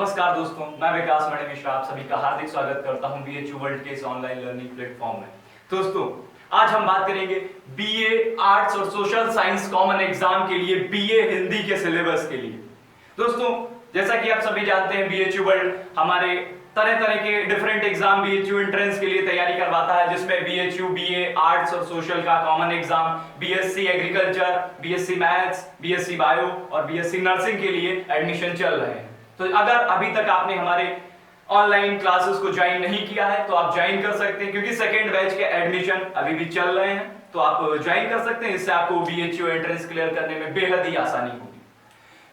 नमस्कार दोस्तों, मैं विकास मणि मिश्रा आप सभी का हार्दिक स्वागत करता हूं बीएचयू वर्ल्ड के इस ऑनलाइन लर्निंग प्लेटफॉर्म में। दोस्तों, आज हम बात करेंगे बीए आर्ट्स और सोशल साइंस कॉमन एग्जाम के लिए बीए हिंदी के सिलेबस के लिए। दोस्तों, जैसा कि आप सभी जानते हैं बीएचयू वर्ल्ड हमारे तरह तरह के डिफरेंट एग्जाम बीएचयू एंट्रेंस के लिए तैयारी करवाता है, जिसमें बीएचयू बीए आर्ट्स और सोशल का common exam, BSc agriculture, BSc maths, BSc bio और बीएससी नर्सिंग के लिए एडमिशन चल रहे हैं। तो अगर अभी तक आपने हमारे ऑनलाइन क्लासेस को ज्वाइन नहीं किया है तो आप ज्वाइन कर सकते हैं, क्योंकि सेकेंड बैच के एडमिशन अभी भी चल रहे हैं, तो आप ज्वाइन कर सकते हैं। इससे आपको बीएचयू एंट्रेंस क्लियर करने में बेहद ही आसानी होगी।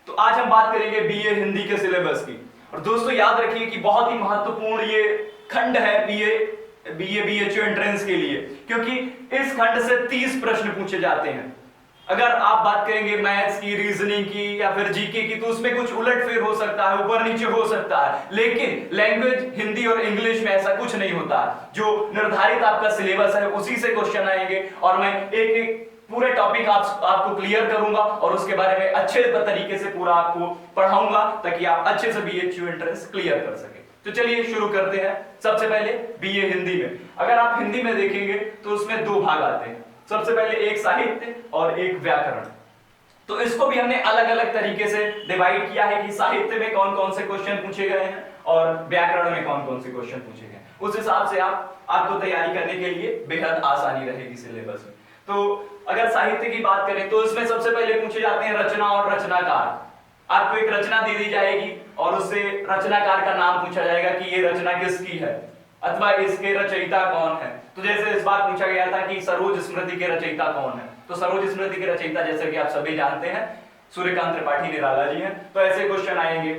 तो आज हम बात करेंगे बीए हिंदी के सिलेबस की। और दोस्तों, याद रखिए कि बहुत ही महत्वपूर्ण ये खंड है बीएचयू एंट्रेंस के लिए, क्योंकि इस खंड से 30 प्रश्न पूछे जाते हैं। अगर आप बात करेंगे मैथ्स की, रीजनिंग की या फिर जीके की, तो उसमें कुछ उलटफेर हो सकता है, ऊपर नीचे हो सकता है, लेकिन लैंग्वेज हिंदी और इंग्लिश में ऐसा कुछ नहीं होता। जो निर्धारित आपका सिलेबस है उसी से क्वेश्चन आएंगे और मैं एक एक पूरे टॉपिक आपको क्लियर करूंगा और उसके बारे में अच्छे तरीके से पूरा आपको पढ़ाऊंगा, ताकि आप अच्छे से बीएचयू एंट्रेंस क्लियर कर सके। तो चलिए शुरू करते हैं। सबसे पहले बीए हिंदी में, अगर आप हिंदी में देखेंगे तो उसमें 2 भाग आते हैं। सबसे पहले एक साहित्य और एक व्याकरण। तो इसको भी हमने अलग अलग तरीके से डिवाइड किया है कि साहित्य में कौन कौन से क्वेश्चन पूछे गए हैं और व्याकरण में कौन कौन से क्वेश्चन पूछे गए हैं। उस हिसाब से आपको तैयारी करने के लिए बेहद आसानी रहेगी सिलेबस में। तो अगर साहित्य की बात करें तो इसमें सबसे पहले पूछे जाते हैं रचना और रचनाकार। आपको एक रचना दे दी जाएगी और उससे रचनाकार का नाम पूछा जाएगा कि ये रचना किसकी है अथवा इसके रचयिता कौन है। तो जैसे इस बार पूछा गया था कि सरोज स्मृति के रचयिता कौन है, तो सरोज स्मृति के रचयिता जैसे कि आप सभी जानते हैं सूर्यकांत त्रिपाठी निराला जी हैं। तो ऐसे क्वेश्चन आएंगे।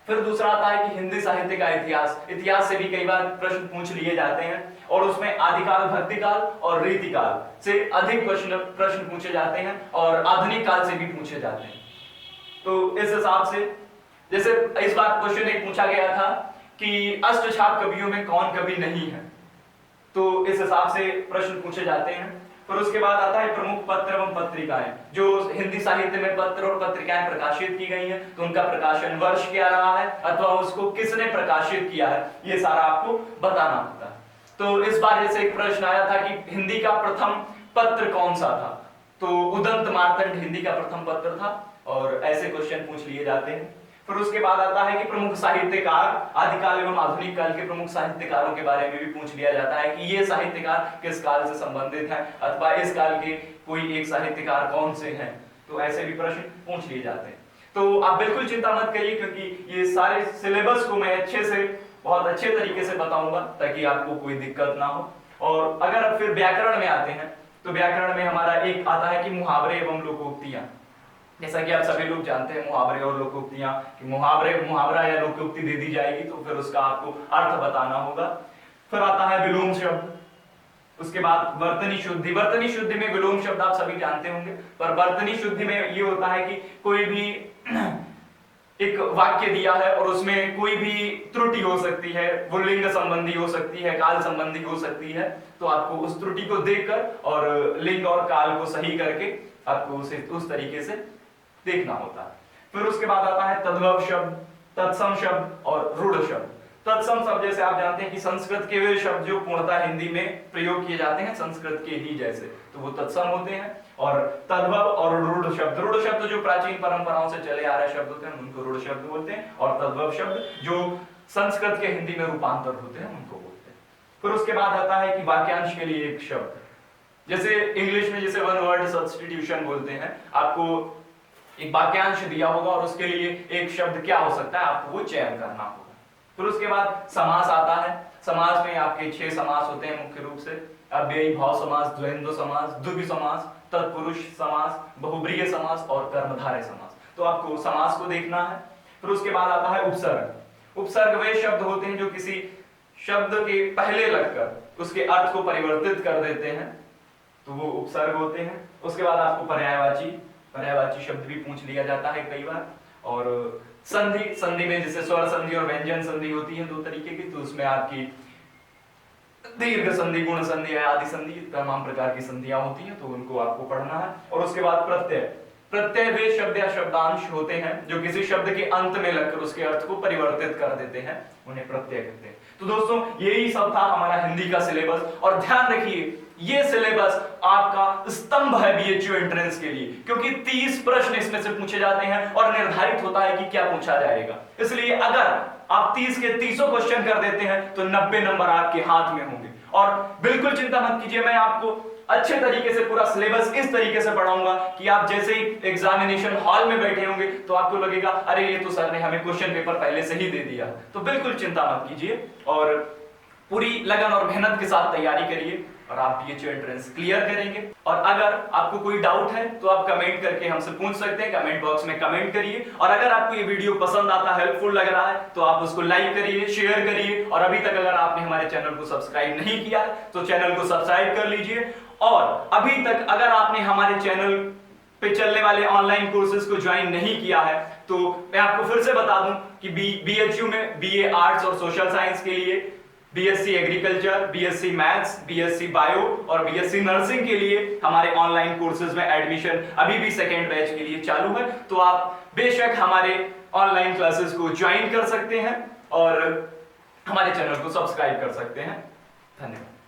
फिर दूसरा आता है कि हिंदी साहित्य का इतिहास से भी कई बार प्रश्न पूछ लिए जाते हैं और उसमें आदिकाल, भक्तिकाल और रीतिकाल से अधिक प्रश्न पूछे जाते हैं और आधुनिक काल से भी पूछे जाते हैं। तो इस हिसाब से जैसे इस बार क्वेश्चन एक पूछा गया था कि अष्टछाप कवियों में कौन कवि नहीं है, तो इस हिसाब से प्रश्न पूछे जाते हैं। फिर उसके बाद आता है प्रमुख पत्र एवं पत्रिकाएं। जो हिंदी साहित्य में पत्र और पत्रिकाएं प्रकाशित की गई हैं, तो उनका प्रकाशन वर्ष क्या रहा है अथवा उसको किसने प्रकाशित किया है, ये सारा आपको बताना होता है। तो इस बार जैसे एक प्रश्न आया था कि हिंदी का प्रथम पत्र कौन सा था, तो उदंत मार्तंड हिंदी का प्रथम पत्र था और ऐसे क्वेश्चन पूछ लिए जाते हैं। फिर उसके बाद आता है कि प्रमुख साहित्यकार, आदिकाल एवं आधुनिक काल के प्रमुख साहित्यकारों के बारे में भी पूछ लिया जाता है कि ये साहित्यकार किस काल से संबंधित हैं अथवा इस काल के कोई एक साहित्यकार कौन से हैं। तो ऐसे भी प्रश्न पूछ लिए जाते हैं। तो आप बिल्कुल चिंता मत करिए, क्योंकि ये सारे सिलेबस को मैं बहुत अच्छे तरीके से बताऊंगा ताकि आपको कोई दिक्कत ना हो। और अगर आप फिर व्याकरण में आते हैं तो व्याकरण में हमारा एक आता है कि मुहावरे एवं लोकोक्तियां। जैसा कि आप सभी लोग जानते हैं मुहावरे और लोकोक्तियां, कि मुहावरा या लोकोक्ति दे दी जाएगी तो फिर उसका आपको अर्थ बताना होगा। फिर आता है विलोम शब्द। उसके बाद वर्तनी शुद्धि में विलोम शब्द आप सभी जानते होंगे, पर वर्तनी शुद्धि में ये होता है कि कोई भी एक वाक्य दिया है और उसमें कोई भी त्रुटि हो सकती है, वो लिंग संबंधी हो सकती है, काल संबंधी हो सकती है, तो आपको उस त्रुटि को देखकर और लिंग और काल को सही करके आपको उसे उस तरीके से देखना होता है। फिर उसके बाद आता है तद्भव शब्द, तत्सम शब्द और रूढ़ शब्द। तत्सम शब्द जैसे आप जानते हैं कि संस्कृत के वे शब्द जो पूर्णतः हिंदी में प्रयोग किए जाते हैं संस्कृत के ही जैसे, तो वो तत्सम होते हैं। और तद्भव और रूढ़ शब्द जो प्राचीन परंपराओं से चले आ रहे शब्द होते हैं उनको रूढ़ शब्द बोलते हैं, और तद्भव शब्द जो संस्कृत के हिंदी में रूपांतर होते हैं उनको बोलते हैं। फिर उसके बाद आता है कि वाक्यांश के लिए एक शब्द, जैसे इंग्लिश में जैसे वन वर्ड सब्स्टिट्यूशन बोलते हैं, आपको एक वाक्यांश दिया होगा और उसके लिए एक शब्द क्या हो सकता है आपको वो चयन करना होगा। फिर उसके बाद समास आता है। समास में आपके 6 समास होते हैं मुख्य रूप से, अव्ययी भाव समास, द्वंद्व समास, द्विगु समास, तत्पुरुष समास, बहुब्रीहि समास और कर्मधारय समास। तो आपको समास को देखना है। फिर उसके बाद आता है उपसर्ग। उपसर्ग वे शब्द होते हैं जो किसी शब्द के पहले लगकर उसके अर्थ को परिवर्तित कर देते हैं, तो वो उपसर्ग होते हैं। उसके बाद आपको पर्यायवाची शब्द भी पूछ लिया जाता है कई बार। और संधि में जैसे स्वर संधि और व्यंजन संधि होती है 2 तरीके की, तो उसमें आपकी दीर्घ संधि, गुण संधि, आदि संधि, तमाम प्रकार की संधियां होती हैं, तो उनको आपको पढ़ना है। और उसके बाद प्रत्यय, प्रत्यय वे शब्द या शब्दांश होते हैं जो किसी शब्द के अंत में लगकर उसके अर्थ को परिवर्तित कर देते हैं, उन्हें प्रत्यय कहते हैं। तो दोस्तों यही सब था हमारा हिंदी का सिलेबस, और ध्यान रखिए ये सिलेबस आपका स्तंभ है बीएचयू एंट्रेंस के लिए, क्योंकि 30 प्रश्न इसमें से पूछे जाते हैं और निर्धारित होता है कि क्या पूछा जाएगा। इसलिए अगर आप 30 के 30 क्वेश्चन कर देते हैं तो 90 नंबर आपके हाथ में होंगे। और बिल्कुल चिंता मत कीजिए, मैं आपको अच्छे तरीके से पूरा सिलेबस इस तरीके से पढ़ाऊंगा कि आप जैसे ही एग्जामिनेशन हॉल में बैठे होंगे तो आपको लगेगा अरे ये तो सर ने हमें क्वेश्चन पेपर पहले से ही दे दिया। तो बिल्कुल चिंता मत कीजिए और पूरी लगन और मेहनत के साथ तैयारी करिए और आप बीएचयू एंट्रेंस क्लियर करेंगे। और अगर आपको कोई डाउट है तो आप कमेंट करके हमसे पूछ सकते हैं, कमेंट बॉक्स में कमेंट करिए। और अगर आपको ये वीडियो पसंद आता, हेल्पफुल लग रहा है तो आप उसको लाइक करिए, शेयर करिए। और अभी तक अगर आपने हमारे चैनल को सब्सक्राइब नहीं किया तो चैनल को सब्सक्राइब कर लीजिए। और अभी तक अगर आपने हमारे चैनल पे चलने वाले ऑनलाइन कोर्सेज को ज्वाइन नहीं किया है तो मैं आपको फिर से बता दूं कि बीएचयू में बीए आर्ट्स और सोशल साइंस के लिए, BSc agriculture, BSc maths, BSc bio और बीएससी नर्सिंग के लिए हमारे ऑनलाइन कोर्सेज में एडमिशन अभी भी सेकेंड बैच के लिए चालू है। तो आप बेशक हमारे ऑनलाइन क्लासेस को ज्वाइन कर सकते हैं और हमारे चैनल को सब्सक्राइब कर सकते हैं। धन्यवाद।